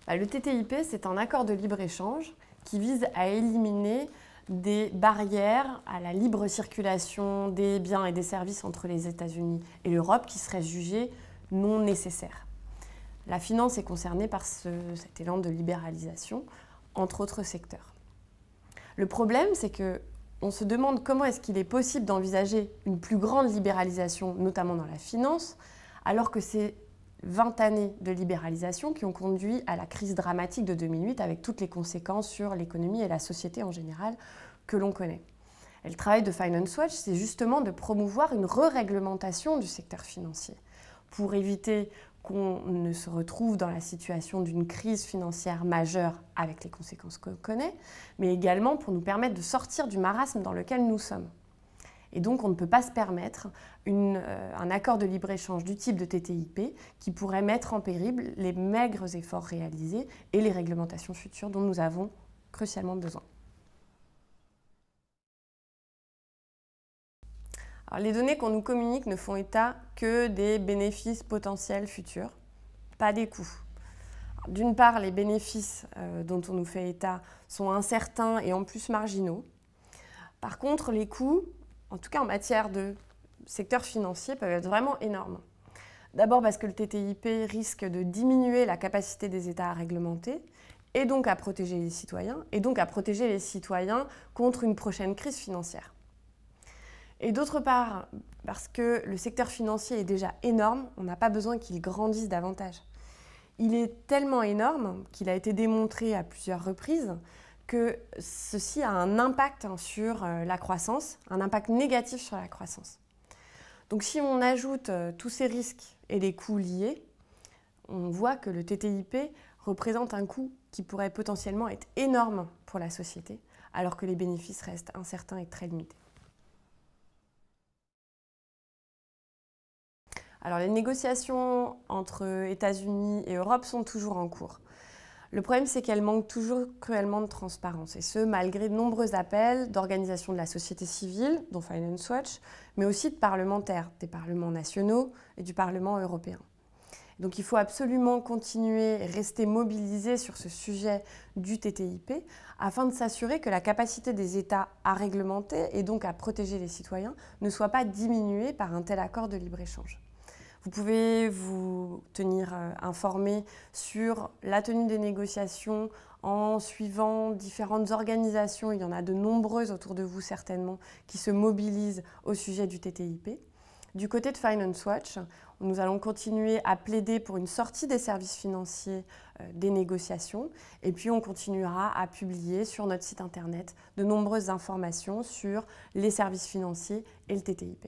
Le TTIP, c'est un accord de libre-échange qui vise à éliminer des barrières à la libre circulation des biens et des services entre les États-Unis et l'Europe qui seraient jugées non nécessaires. La finance est concernée par cet élan de libéralisation, entre autres secteurs. Le problème, c'est qu'on se demande comment est-ce qu'il est possible d'envisager une plus grande libéralisation, notamment dans la finance, alors que c'est 20 années de libéralisation qui ont conduit à la crise dramatique de 2008 avec toutes les conséquences sur l'économie et la société en général que l'on connaît. Et le travail de Finance Watch, c'est justement de promouvoir une re-réglementation du secteur financier pour éviter qu'on ne se retrouve dans la situation d'une crise financière majeure avec les conséquences qu'on connaît, mais également pour nous permettre de sortir du marasme dans lequel nous sommes. Et donc, on ne peut pas se permettre un accord de libre-échange du type de TTIP qui pourrait mettre en péril les maigres efforts réalisés et les réglementations futures dont nous avons crucialement besoin. Alors, les données qu'on nous communique ne font état que des bénéfices potentiels futurs, pas des coûts. D'une part, les bénéfices dont on nous fait état sont incertains et en plus marginaux. Par contre, les coûts, en tout cas en matière de secteur financier, peuvent être vraiment énormes. D'abord parce que le TTIP risque de diminuer la capacité des États à réglementer et donc à protéger les citoyens, contre une prochaine crise financière. Et d'autre part, parce que le secteur financier est déjà énorme, on n'a pas besoin qu'il grandisse davantage. Il est tellement énorme qu'il a été démontré à plusieurs reprises que ceci a un impact sur la croissance, un impact négatif sur la croissance. Donc si on ajoute tous ces risques et les coûts liés, on voit que le TTIP représente un coût qui pourrait potentiellement être énorme pour la société, alors que les bénéfices restent incertains et très limités. Alors les négociations entre États-Unis et Europe sont toujours en cours. Le problème, c'est qu'elle manque toujours cruellement de transparence, et ce, malgré de nombreux appels d'organisations de la société civile, dont Finance Watch, mais aussi de parlementaires, des parlements nationaux et du Parlement européen. Donc il faut absolument continuer et rester mobilisé sur ce sujet du TTIP afin de s'assurer que la capacité des États à réglementer et donc à protéger les citoyens ne soit pas diminuée par un tel accord de libre-échange. Vous pouvez vous tenir informé sur la tenue des négociations en suivant différentes organisations. Il y en a de nombreuses autour de vous certainement qui se mobilisent au sujet du TTIP. Du côté de Finance Watch, nous allons continuer à plaider pour une sortie des services financiers des négociations et puis on continuera à publier sur notre site internet de nombreuses informations sur les services financiers et le TTIP.